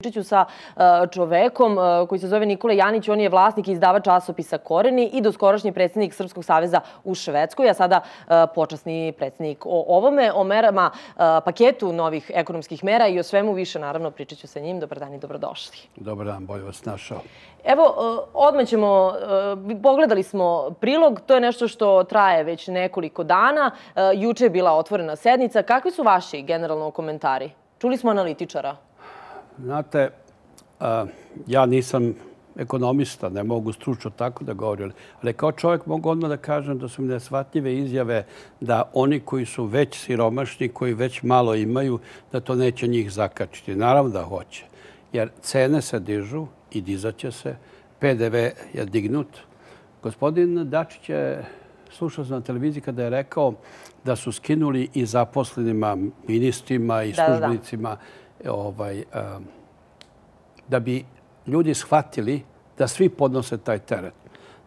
Pričaću sa čovekom koji se zove Nikola Janić. On je vlasnik i izdavač časopisa Koreni i doskorašnji predsjednik Srpskog saveza u Švedskoj, a sada počasni predsjednik. O ovome, o merama, paketu novih ekonomskih mera i o svemu više, naravno, pričaću sa njim. Dobar dan i dobrodošli. Dobar dan, bolje vas našao. Evo, odmah ćemo, pogledali smo prilog, to je nešto što traje već nekoliko dana. Juče je bila otvorena sednica. Kakvi su vaši generalno komentari? Čuli smo analitičara. Znate, ja nisam ekonomista, ne mogu stručno tako da govorim, ali kao čovjek mogu odmah da kažem da su mi neshvatljive izjave da oni koji su već siromašni, koji već malo imaju, da to neće njih zakačiti. Naravno da hoće, jer cene se dižu i dizaće se, PDV je dignut. Gospodin Dačić je, slušao sam na televiziji kada je rekao da su skinuli i zaposlenima, ministrima i službenicima da bi ljudi shvatili da svi podnose taj teret.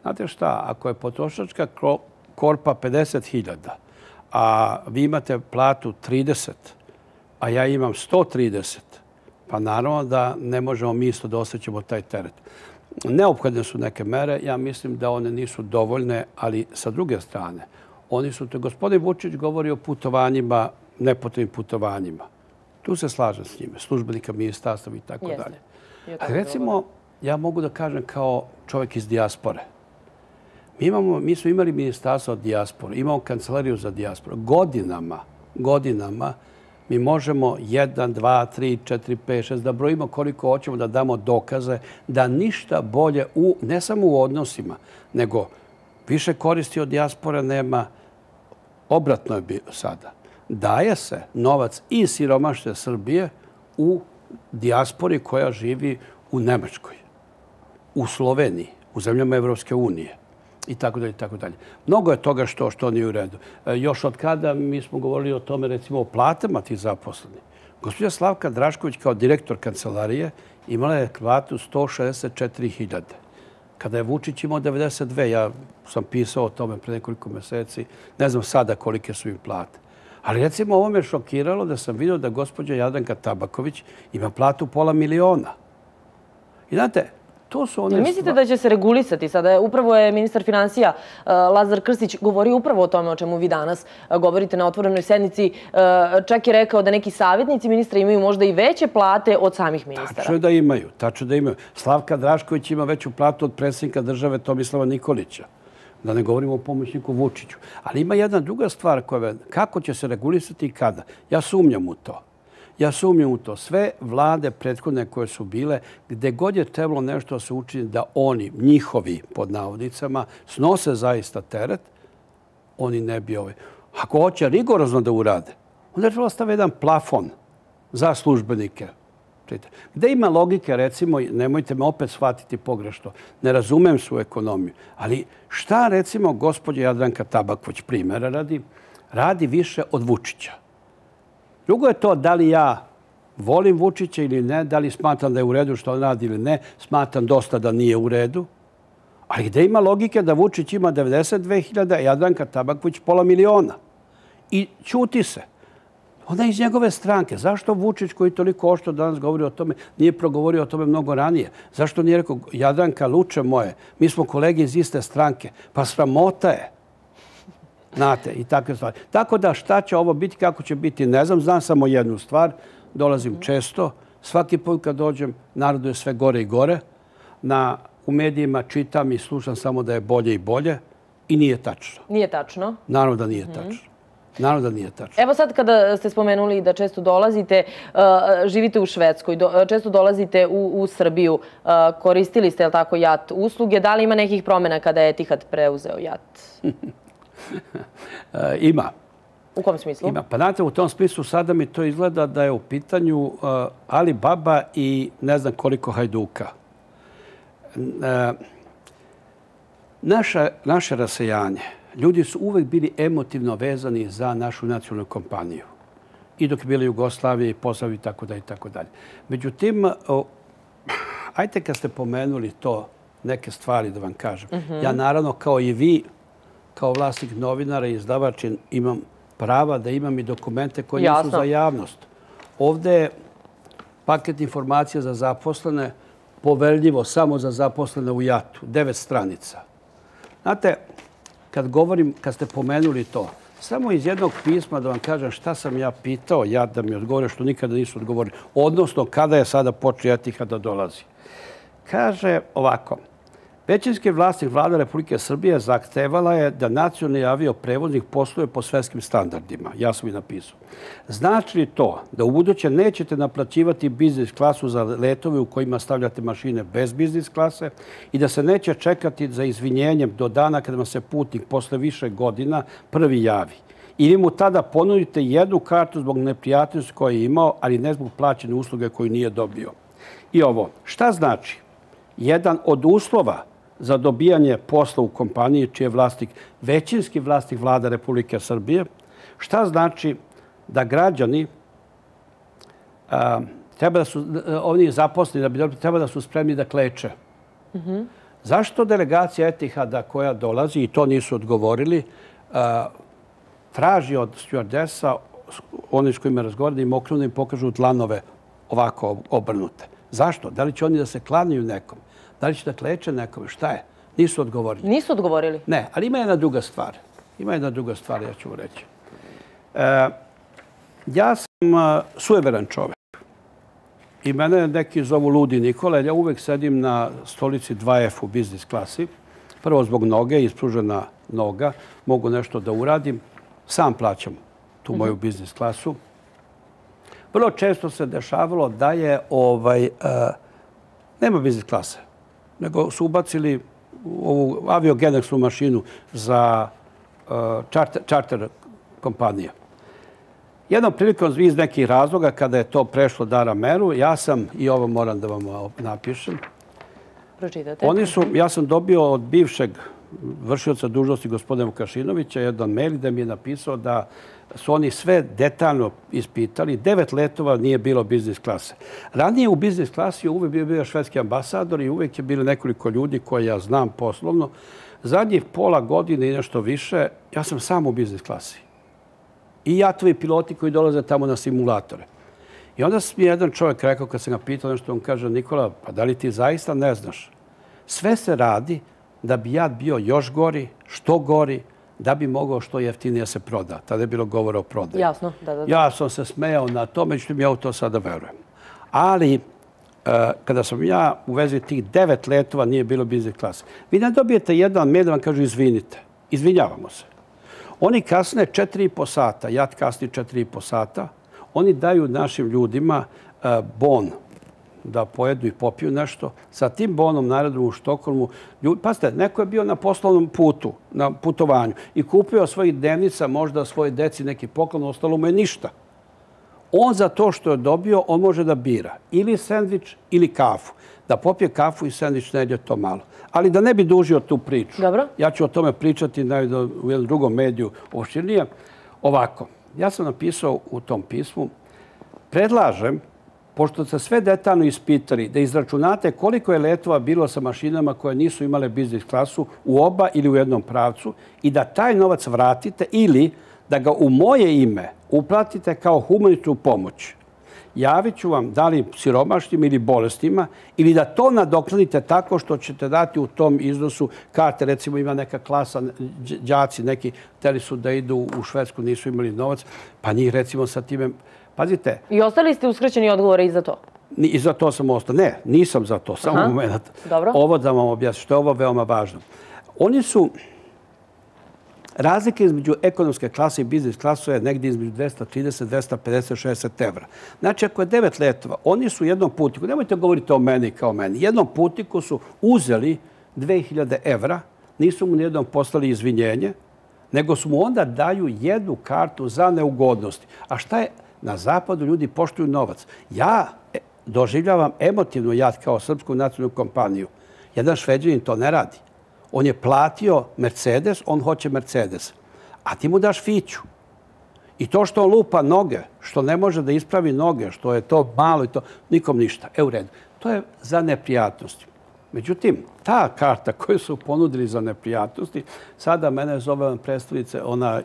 Znate šta, ako je potrošačka korpa 50.000, a vi imate platu 30, a ja imam 130, pa naravno da ne možemo mi isto da osjećamo taj teret. Neophodne su neke mere, ja mislim da one nisu dovoljne, ali sa druge strane, gospodin Vučić govori o putovanjima, nepotrebnim putovanjima. Tu se slažem s njime, službenika, ministarstva i tako dalje. Ali recimo, ja mogu da kažem kao čovjek iz dijaspore. Mi smo imali ministarstvo od dijaspore, imamo kancelariju za dijasporu. Godinama mi možemo 1, 2, 3, 4, 5, 6 da brojimo koliko hoćemo da damo dokaze da ništa bolje, ne samo u odnosima, nego više koristi od dijaspore nema. Obratno je bilo sada. Daje se novac iz siromašne Srbije u dijaspori koja živi u Nemačkoj, u Sloveniji, u zemljama Evropske unije i tako dalje, i tako dalje. Mnogo je toga što nije u redu. Još od kada mi smo govorili o tome, recimo, o platama tih zaposlenih. Gospođa Slavka Drašković kao direktor kancelarije imala je platu 164.000. Kada je Vučić imao 92, ja sam pisao o tome pre nekoliko meseci, ne znam sada kolike su im plate. Ali recimo ovo me šokiralo da sam vidio da gospođa Jadranka Tabaković ima platu $500.000. I znate, to su one... Mislite da će se regulisati sada? Upravo je ministar finansija Lazar Krstić govorio upravo o tome o čemu vi danas govorite na otvorenoj sednici. Čak je rekao da neki savjetnici ministra imaju možda i veće plate od samih ministara. Tačno da imaju. Slavka Drašković ima veću platu od predsjednika države Tomislava Nikolića. Da ne govorimo o pomoćniku Vučiću. Ali ima jedna druga stvar koja kako će se regulisati i kada. Ja sumnjam u to. Sve vlade prethodne koje su bile, gde god je trebalo nešto da se učini da oni, njihovi, pod navodnicama, snose zaista teret, oni ne bi Ako hoće rigorozno da urade, onda je trebalo staviti jedan plafon za službenike. Gde ima logike, recimo, nemojte me opet shvatiti pogrešno, ne razumem svu ekonomiju, ali šta, recimo, gospođa Jadranka Tabaković, primjera radi više od Vučića? Drugo je to da li ja volim Vučića ili ne, da li smatram da je u redu što on radi ili ne, smatram dosta da nije u redu, ali gde ima logike da Vučić ima 92.000, a Jadranka Tabaković $500.000 i ćuti se. Ona je iz njegove stranke. Zašto Vučić, koji toliko oštro danas govori o tome, nije progovorio o tome mnogo ranije? Zašto nije rekao, Jadranka, luče moje, mi smo kolege iz iste stranke, pa sramota je. Znate, i takve stvari. Tako da šta će ovo biti, kako će biti, ne znam samo jednu stvar, dolazim često, svaki put kad dođem, narodu je sve gore i gore, u medijima čitam i slušam samo da je bolje i bolje i nije tačno. Nije tačno? Naravno da nije tačno. Naravno da nije tačno. Evo sad kada ste spomenuli da često dolazite, živite u Švedskoj, često dolazite u Srbiju, koristili ste, je li tako, JAT usluge. Da li ima nekih promjena kada je Etihad preuzeo JAT? Ima. U kom smislu? Ima. Pa znate, u tom smislu sada mi to izgleda da je u pitanju Alibaba i ne znam koliko hajduka. Naše rasejanje, ljudi su uvek bili emotivno vezani za našu nacionalnu kompaniju. I dok je bila Jugoslavija i Posavlje i tako dalje i tako dalje. Međutim, ajte kad ste pomenuli to, neke stvari da vam kažem. Ja naravno kao i vi, kao vlasnik novinara i izdavač, imam prava da imam i dokumente koji nisu za javnost. Ovde paket informacija za zaposlene, poverljivo samo za zaposlene u JAT-u, 9 stranica. Znate, kad ste pomenuli to, samo iz jednog pisma da vam kažem šta sam ja pitao, JAT da mi odgovore, što nikada nisu odgovorili, odnosno kada je sada počeo Etihad da dolazi. Kaže ovako, većinski vlasnik Vlada Republike Srbije zahtevala je da nacionalni avioprevoznik posluje po svetskim standardima. Ja sam i napisao. Znači li to da u buduće nećete naplaćivati biznis klasu za letove u kojima stavljate mašine bez biznis klase i da se neće čekati za izvinjenjem do dana kada vam se putnik posle više godina prvi javi? I vi mu tada ponudite jednu kartu zbog neprijatnosti koju je imao, ali ne zbog plaćene usluge koju nije dobio. I ovo, šta znači? Jedan od uslova za dobijanje posla u kompaniji čiji je vlasnik, većinski vlasnik Vlada Republike Srbije, šta znači da građani treba da su, oni zaposleni, treba da su spremni da kleče. Zašto delegacija Etihada koja dolazi, i to nisu odgovorili, traži od stjuardesa, oni s kojima razgovara, da im okrenu, da im pokažu dlanove ovako obrnute? Zašto? Da li će oni da se klanjaju nekom? Da li će da kleče nekome? Šta je? Nisu odgovorili. Nisu odgovorili? Ne, ali ima jedna druga stvar. Ima jedna druga stvar, ja ću reći. Ja sam sujeveran čovjek. I mene neki zovu Ludi Nikola. Ja uvek sedim na stolici 2F u biznis klasi. Prvo zbog noge, ispružena noga. Mogu nešto da uradim. Sam plaćam tu moju biznis klasu. Vrlo često se dešavalo da je nema biznis klase, nego su ubacili ovu aviogeneksnu mašinu za čarter kompanije. Jednom prilikom iz nekih razloga, kada je to prešlo dara meru, ja sam, i ovo moram da vam napišem, pročitate. Ja sam dobio od bivšeg vršioca dužnosti gospodina Vukašinovića jedan mail da mi je napisao da su oni sve detaljno ispitali. 9 letova nije bilo biznis klase. Ranije u biznis klasi uvek bio švedski ambasador i uvek je bilo nekoliko ljudi koje ja znam poslovno. Zadnjih pola godine i nešto više, ja sam sam u biznis klasi. I jatovi piloti koji dolaze tamo na simulatore. I onda mi je jedan čovjek rekao, kad sam ga pitao nešto, on kaže, Nikola, pa da li ti zaista ne znaš? Sve se radi da bi jat bio još gori, što gori, da bi mogao što jeftinije se proda. Tada je bilo govora o prodaju. Jasno, da. Ja sam se smejao na to, međutim ja u to sada verujem. Ali, kada sam ja u vezi tih 9 letova nije bilo biznis klase, vi ne dobijete jedan mail da vam kažu izvinite. Izvinjavamo se. Oni kasne 4,5 sata, jat kasni 4,5 sata. Oni daju našim ljudima bon da pojedu i popiju nešto. Sa tim bonom naredom u Štokholmu, pazite, neko je bio na poslovnom putu, na putovanju i kupio svojih dnevnica, možda svoje deci neki poklon, ostalo mu je ništa. On za to što je dobio, on može da bira ili sendvič ili kafu. Da popije kafu i sendvič ne jede to malo. Ali da ne bi dužio tu priču. Dobro. Ja ću o tome pričati u jednom drugom mediju opširnije. Ovako, ja sam napisao u tom pismu, predlažem, pošto ste sve detaljno ispitali, da izračunate koliko je letova bilo sa mašinama koje nisu imale biznis klasu u oba ili u jednom pravcu i da taj novac vratite ili da ga u moje ime uplatite kao humanitarnu pomoć. Javit ću vam da li siromašnim ili bolestima ili da to nadoknadite tako što ćete dati u tom iznosu karte. Recimo ima neka klasa, đaci neki hteli su da idu u Švedsku, nisu imali novac, pa njih recimo sa time... Pazite. I ostali ste uskraćeni odgovore i za to? I za to sam ostao. Ne, nisam za to. Samo moment. Dobro. Ovo da vam objasnim, što je ovo veoma važno. Oni su... Razlika između ekonomske klase i biznis klase je negdje između 230, 250, 60 evra. Znači, ako je 9 letova, oni su jednom putniku, nemojte govoriti o meni kao meni, jednom putniku su uzeli 2000 evra, nisu mu nijednom poslali izvinjenje, nego su mu onda daju jednu kartu za neugodnosti. A šta je? Na zapadu ljudi poštuju novac. Ja doživljavam emotivno jat kao srpsku nacionalnu kompaniju. Jedan Šveđanin to ne radi. On je platio Mercedes, on hoće Mercedes. A ti mu daš fiću. I to što on lupa noge, što ne može da ispravi noge, što je to malo i to, nikom ništa. U redu. To je za neprijatnosti. Međutim, ta karta koju su ponudili za neprijatnosti, sada mene zove predstavnice, ona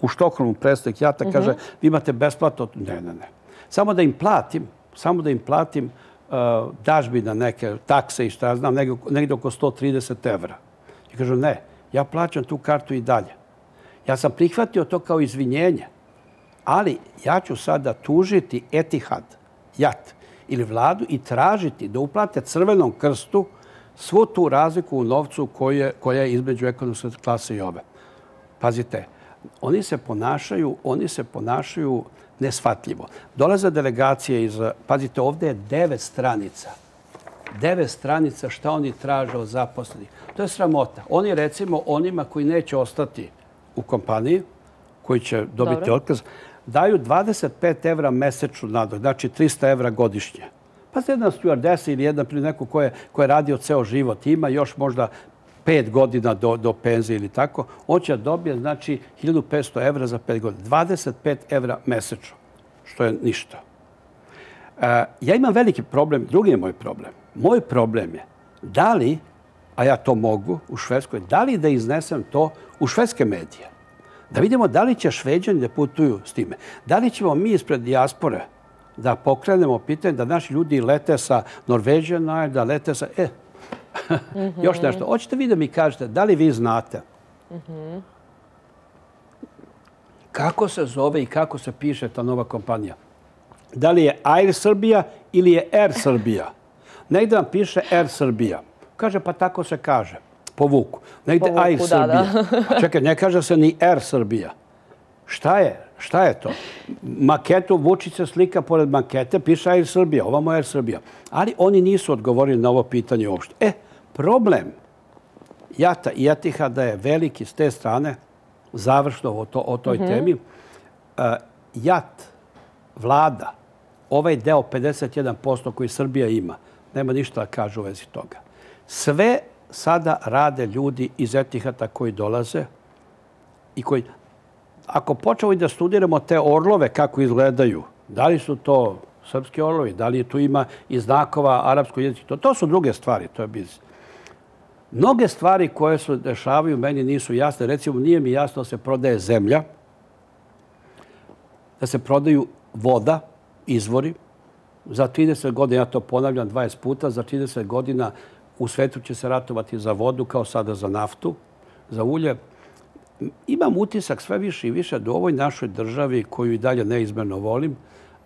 u Štokholmu predstavnik jata, kaže, vi imate besplatno. Ne. Samo da im platim samo da im platim dažbina neke takse i šta ja znam, negdje oko 130 evra. I kažu, ne, ja plaćam tu kartu i dalje. Ja sam prihvatio to kao izvinjenje, ali ja ću sada tužiti Etihad, JAT ili vladu i tražiti da uplate Crvenom krstu svu tu razliku u novcu koja je između ekonomske klase i ove. Pazite, oni se ponašaju neshvatljivo. Dolaze delegacije iz... Pazite, ovdje je 9 stranica. 9 stranica šta oni traže od zaposlenih. To je sramota. Oni, recimo, onima koji neće ostati u kompaniji, koji će dobiti otkaz, daju 25 evra mesečno nadok, znači 300 evra godišnje. Pa jedna stewardesa ili neko ko je radio ceo život, ima još možda 5 godina do penzije ili tako, on će dobije, znači, 1500 evra za 5 godina. 25 evra mesečno, što je ništa. Ja imam veliki problem, drugi je moj problem. Moj problem je da li, a ja to mogu u Švedskoj, da li da iznesem to u švedske medije. Da vidimo da li će Šveđani da putuju s time. Da li ćemo mi ispred dijaspore da pokrenemo pitanje da naši ljudi lete sa Norvežana, da lete sa... Još nešto. Hoćete vi da mi kažete, da li vi znate kako se zove i kako se piše ta nova kompanija? Da li je Air Srbija ili je Air Srbija? Negdje vam piše Air Srbija. Kaže, pa tako se kaže. Po vuku. Negdje Air Srbija. Čekaj, ne kaže se ni Air Srbija. Šta je? Šta je to? Maketu, Vučić se slika pored makete, piše Air Srbija. Ovamo Air Srbija. Ali oni nisu odgovorili na ovo pitanje uopšte. Problem JAT-a i Etihada je veliki s te strane, završno o toj temi. JAT, vlada, ovaj deo 51% koji Srbija ima, nema ništa da kaže u vezi toga. Sve sada rade ljudi iz Etihada koji dolaze i koji... Ako počemo i da studiramo te orlove kako izgledaju, da li su to srpski orlovi, da li tu ima i znakova arapskog jezika, to su druge stvari, to je biznis. Mnoge stvari koje se dešavaju meni nisu jasne. Recimo, nije mi jasno da se prodaje zemlja, da se prodaju voda, izvori. Za 30 godina, ja to ponavljam 20 puta, za 30 godina u svetu će se ratovati za vodu kao sada za naftu, za ulje. Imam utisak sve više i više da u ovoj našoj državi, koju i dalje neizmjerno volim,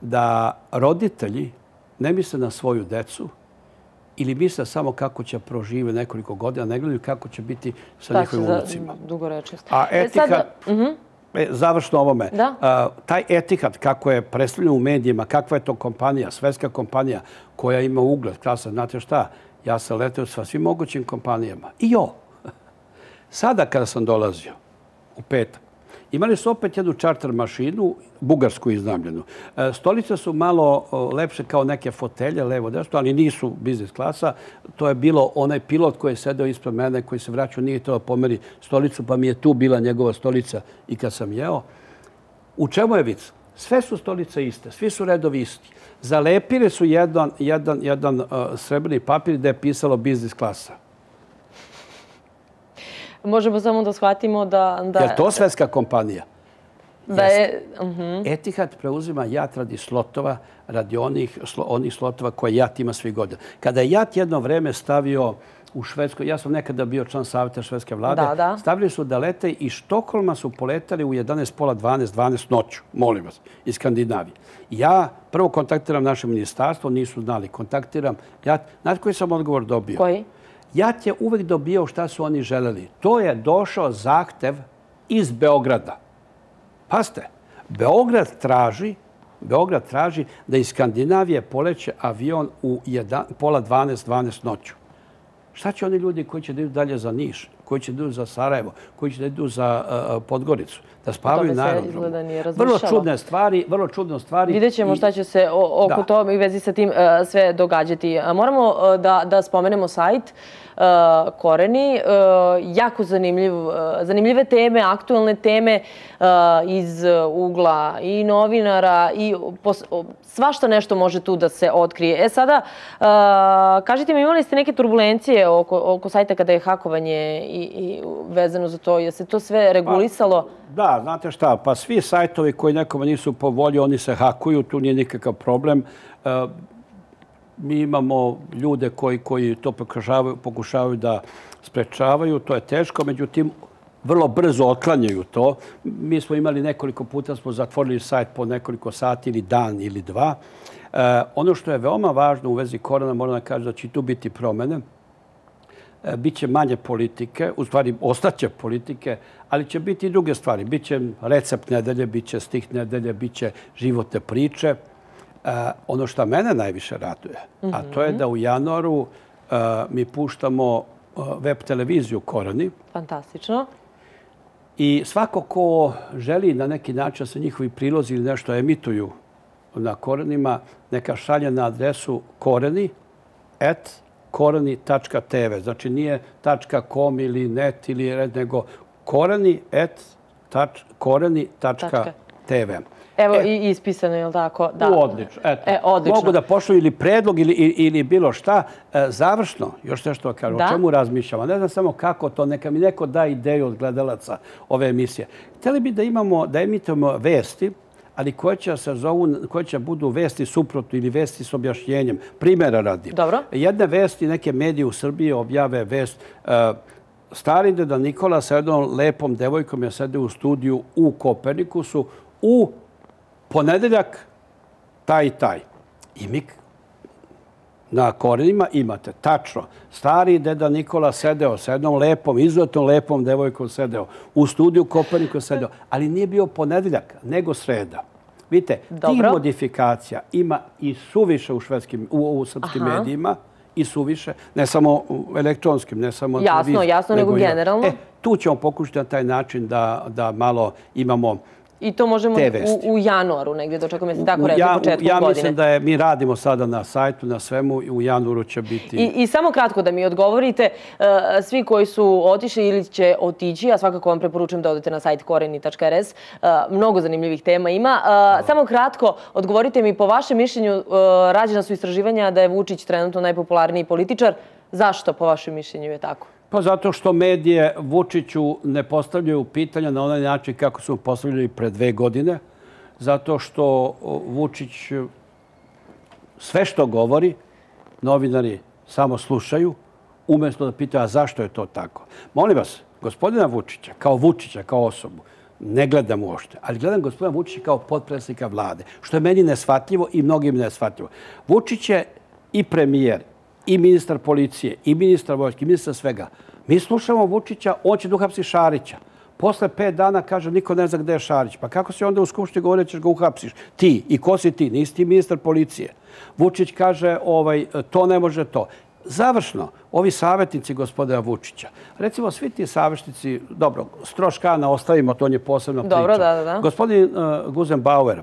da roditelji ne misle na svoju decu ili misle samo kako će proživjeti nekoliko godina, ne gledaju kako će biti sa njihovim unucima. A Etihad, završno ovome, taj Etihad, kako je predstavljen u medijima, kakva je to kompanija, svetska kompanija koja ima ugled, klasa, znate šta, ja sam leteo sa svim mogućim kompanijama. I sada kada sam dolazio, u petak, imali su opet jednu čarter mašinu, bugarsku iznajmljenu. Stolice su malo lepše kao neke fotelje, levo desno, ali nisu biznis klasa. To je bilo onaj pilot koji je sedeo ispred mene, koji se vraćao, nije to da pomeri stolicu, pa mi je tu bila njegova stolica i kad sam jeo. U čemu je vic? Sve su stolice iste, svi su redovi isti. Zalepili su jedan srebrni papir gde je pisalo biznis klasa. Možemo samo da shvatimo da... Je to svetska kompanija? Etihad preuzima JAT radi slotova, radi onih slotova koje JAT ima svih godina. Kada je JAT jedno vreme stavio u Švedskoj, ja sam nekada bio član savjeta švedske vlade, stavili su da lete iz Štokholma su poletali u 11:30, 12 noću, molim vas, iz Skandinavije. Ja prvo kontaktiram naše ministarstvo, nisu znali, kontaktiram JAT. Znate koji sam odgovor dobio? Koji? JAT je uvek dobio šta su oni želeli. To je došao zahtev iz Beograda. Pazite, Beograd traži da iz Skandinavije poleće avion u 11:30, 12 noću. Šta će oni ljudi koji će da idu dalje za Niš, koji će da idu za Sarajevo, koji će da idu za Podgoricu, da spavaju na aerodromu? Vrlo čudne stvari. Vidjet ćemo šta će se oko toga i vezi sa tim sve događati. Moramo da spomenemo sajt Koreni. Jako zanimljive teme, aktualne teme iz ugla i novinara i svašta nešto može tu da se otkrije. Sada, kažite mi, imali ste neke turbulencije oko sajta kada je hakovanje i vezano za to? Je se to sve regulisalo? Da, znate šta, pa svi sajtovi koji nekome nisu po volji, oni se hakuju, tu nije nikakav problem. Mi imamo ljude koji to pokušavaju da sprečavaju, to je teško, međutim, vrlo brzo otklanjaju to. Mi smo imali nekoliko puta, smo zatvorili sajt po nekoliko sati ili dan ili dva. Ono što je veoma važno u vezi korona, moram da kažem da će tu biti promene. Biće manje politike, u stvari ostaće politike, ali će biti i druge stvari. Biće recept nedelje, biće stih nedelje, biće životne priče. Ono što mene najviše raduje, a to je da u januaru mi puštamo web televiziju Koreni. Fantastično. I svako ko želi na neki način se njihovi prilozi ili nešto emituju na Korenima, neka šalje na adresu koreni@koreni.tv. Znači nije .com ili net ili nego koreni.tv. Evo i ispisano, je li tako? Odlično. Mogu da pošlu ili predlog ili bilo šta. Završno, još nešto da kažem, o čemu razmišljamo. Ne znam samo kako to, neka mi neko da ideju od gledalaca ove emisije. Hteli bi da emitujemo vesti, ali koje će budu vesti suprotno ili vesti s objašnjenjem. Primjera radi. Dobro. Jedne vesti, neke medije u Srbiji objave vest. Stari deda Nikola sa jednom lepom devojkom je sede u studiju u Kopernikusu u ponedeljak taj i taj. I mi na Korenima imate tačno. Stari deda Nikola sedeo sa jednom lepom, izuzetno lepom devojkom sedeo. U studiju Koperniku sedeo. Ali nije bio ponedeljak, nego sreda. Vidite, tih modifikacija ima i suviše u srpskim medijima. I suviše. Ne samo u elektronskim, ne samo na televiziji. Jasno, nego generalno. Tu ćemo pokušati na taj način da malo imamo i to možemo u januaru negdje, dočekamo je se tako rekli, početkom godine. Ja mislim da mi radimo sada na sajtu, na svemu i u januaru će biti... I samo kratko da mi odgovorite, svi koji su otišli ili će otići, ja svakako vam preporučujem da odete na sajt koreni.rs, mnogo zanimljivih tema ima. Samo kratko, odgovorite mi, po vašem mišljenju, rađena su istraživanja da je Vučić trenutno najpopularniji političar. Zašto, po vašem mišljenju, je tako? Pa zato što medije Vučiću ne postavljaju pitanja na onaj način kako su postavljali pre 2 godine. Zato što Vučić sve što govori, novinari samo slušaju, umjesto da pitaju zašto je to tako. Molim vas, gospodina Vučića, kao osobu, ne gledam uopšte, ali gledam gospodina Vučića kao potpredsjednika vlade, što je meni neshvatljivo i mnogim neshvatljivo. Vučić je i premijer, i ministar policije, i ministar vojske, i ministar svega. Mi slušamo Vučića, on će da uhapsi Šarića. Posle 5 dana kaže, niko ne zna gde je Šarić. Pa kako si onda u Skupštini govorio, ćeš ga uhapsiš? Ti. I ko si ti? Nisi ti ministar policije. Vučić kaže, to ne može to. Završno, ovi savjetnici gospodina Vučića. Recimo, svi ti savjetnici, dobro, Stroškana ostavimo, to on je posebna priča. Dobro, da. Gospodin Guzenbauer,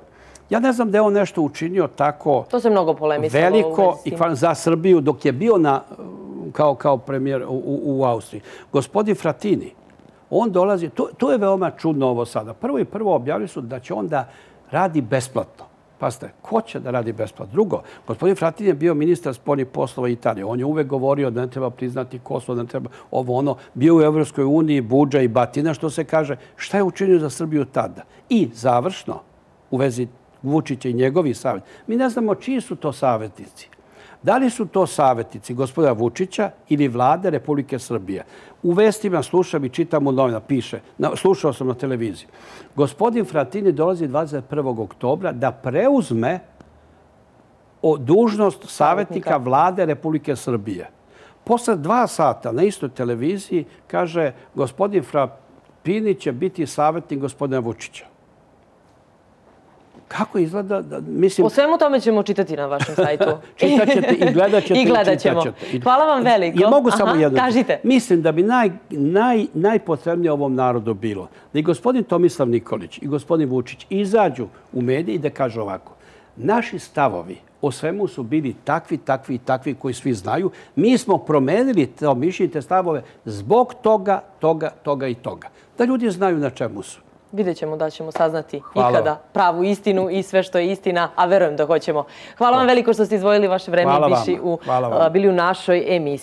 ja ne znam da je on nešto učinio tako to se mnogo polemisalo veliko za Srbiju dok je bio kao premijer u Austriji. Gospodin Fratini, on dolazi, to je veoma čudno ovo sada. Prvo objavili su da će on da radi besplatno. Pazite, ko će da radi besplatno? Drugo, gospodin Fratini je bio ministar spoljnih poslova Italije. On je uvek govorio da ne treba priznati Kosovo, da ne treba ovo. Bio u Evropskoj uniji, budža i batina, što se kaže. Šta je učinio za Srbiju tada? I završno, u vezi Vučića i njegovi savjet. Mi ne znamo čiji su to savjetnici. Da li su to savjetnici gospodina Vučića ili vlade Republike Srbije? U vestima slušam i čitam u novina, piše, slušao sam na televiziji. Gospodin Fratini dolazi 21. oktobra da preuzme dužnost savjetnika vlade Republike Srbije. Posle 2 sata na istoj televiziji kaže gospodin Fratini će biti savjetnik gospodina Vučića. Kako izgleda? O svemu tome ćemo čitati na vašem sajtu. Čitaćete i gledaćete. I gledaćemo. Hvala vam veliko. Ja mogu samo jedno. Kažite. Mislim da bi najpotrebnije ovom narodu bilo da i gospodin Tomislav Nikolić i gospodin Vučić izađu u mediji i da kažu ovako. Naši stavovi o svemu su bili takvi, takvi i takvi koji svi znaju. Mi smo promenili to mišljenje, te stavove zbog toga, toga i toga. Da ljudi znaju na čemu su. Vidjet ćemo da ćemo saznati ikada pravu istinu i sve što je istina, a verujem da hoćemo. Hvala vam veliko što ste izdvojili vaše vreme i bili u našoj emisiji.